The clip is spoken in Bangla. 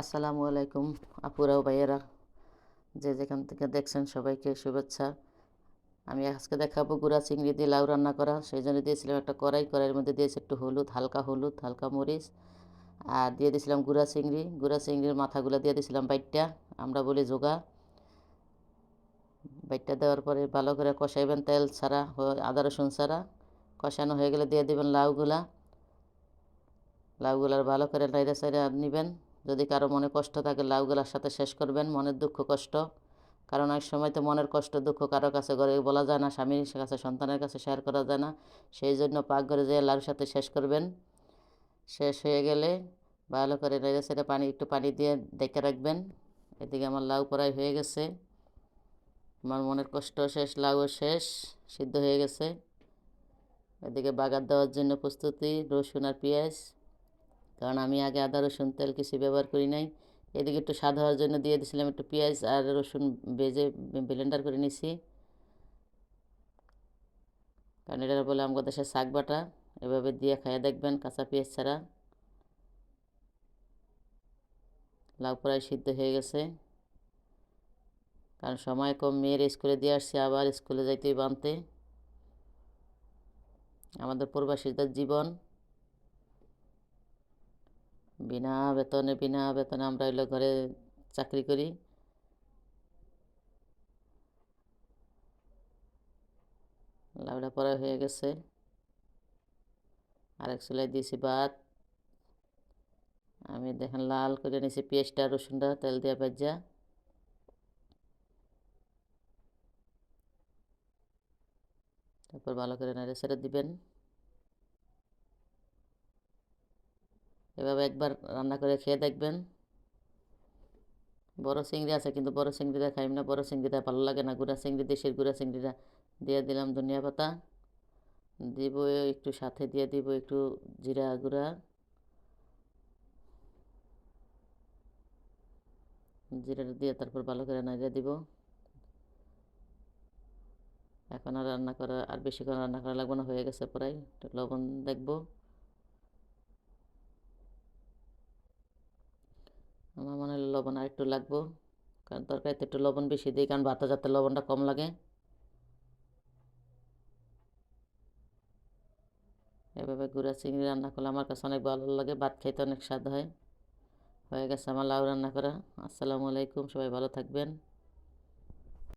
আসসালামু আলাইকুম আপুরা ও ভাইয়েরা, যে যেখান থেকে দেখছেন সবাইকে শুভেচ্ছা। আমি আজকে দেখাবো গুঁড়া চিংড়ি দিয়ে লাউ রান্না করা। সেই জন্য দিয়েছিলাম একটা কড়াইয়ের মধ্যে দিয়েছি একটু হলুদ, হালকা মরিচ, আর দিয়ে দিয়েছিলাম গুঁড়া চিংড়ির মাথাগুলো দিয়ে দিয়েছিলাম বাইটটা, আমরা বলি জোগা। বাইটটা দেওয়ার পরে ভালো করে কষাইবেন, তেল ছাড়া, আদা রসুন ছাড়া। কষানো হয়ে গেলে দিয়ে দেবেন লাউগুলার ভালো করে নাইড়া চাইড়া নেবেন। যদি কারো মনে কষ্ট থাকে লাউগুলার সাথে শেষ করবেন, মনের দুঃখ কষ্ট। কারণ অনেক সময় তো মনের কষ্ট দুঃখ কারো কাছে ঘরে বলা যায় না, স্বামীর কাছে, সন্তানের কাছে শেয়ার করা যায় না। সেই জন্য পাকঘরে যেয়ে লাউর সাথে শেষ করবেন। শেষ হয়ে গেলে ভালো করে নেড়ে চেড়ে একটু পানি দিয়ে ডেকে রাখবেন। এদিকে আমার লাউ প্রায় হয়ে গেছে, আমার মনের কষ্ট শেষ, লাউও শেষ, সিদ্ধ হয়ে গেছে। এদিকে বাগার দেওয়ার জন্য প্রস্তুতি, রসুন আর পেঁয়াজ, কারণ আমি আগে আদা রসুন তেল কিছু ব্যবহার করি নাই। এদিকে একটু স্বাদ হওয়ার জন্য দিয়ে দিয়েছিলাম একটু পেঁয়াজ আর রসুন ভেজে ব্লেন্ডার করে নিছি, কারণ এটা বলে আমাদের দেশে শাক বাটা। এভাবে দিয়ে খাইয়ে দেখবেন কাঁচা পেঁয়াজ ছাড়া। লাউ প্রায় সিদ্ধ হয়ে গেছে, কারণ সময় কম, মেয়ের স্কুলে দিয়ে আসছি, আবার স্কুলে যাইতেই বানতে। আমাদের প্রবাসীদের জীবন, বিনা বেতনে আমরা হইলো ঘরে চাকরি করি। লাউটা পরে হয়ে গেছে, আরেক চুলায় দিয়েছি ভাত। আমি দেখেন লাল করে নিয়েছি পেঁয়াজটা রসুনটা তেল দিয়ে ভেজা। তারপর ভালো করে নেড়ে ছেড়ে দিবেন। এভাবে একবার রান্না করে খেয়ে দেখবেন। বড় চিংড়ি আছে, কিন্তু বড় চিংড়িটা খাইম না, বড় চিংড়িটা ভালো লাগে না। গুঁড়া চিংড়ি, দেশের গুঁড়া চিংড়িটা দিয়ে দিলাম ধনিয়া পাতা, দিব একটু, সাথে দিয়ে দিব একটু জিরা গুঁড়া, জিরাটা দিয়ে তারপর ভালো করে নাড়িয়ে দিব। এখন আর বেশিক্ষণ রান্না করা লাগবে না, হয়ে গেছে প্রায়। একটু লবণ দেখব, আমার মনে হয় লবণ আর একটু লাগবো, কারণ তরকারিতে একটু লবণ বেশি দিই, কারণ ভাতে যাতে লবণটা কম লাগে। এভাবে গুঁড়া চিংড়ি রান্না করলে আমার কাছে অনেক ভালো লাগে, ভাত খাইতে অনেক স্বাদ হয়। হয়ে গেছে আমার লাউ রান্না করা। আসসালামু আলাইকুম, সবাই ভালো থাকবেন।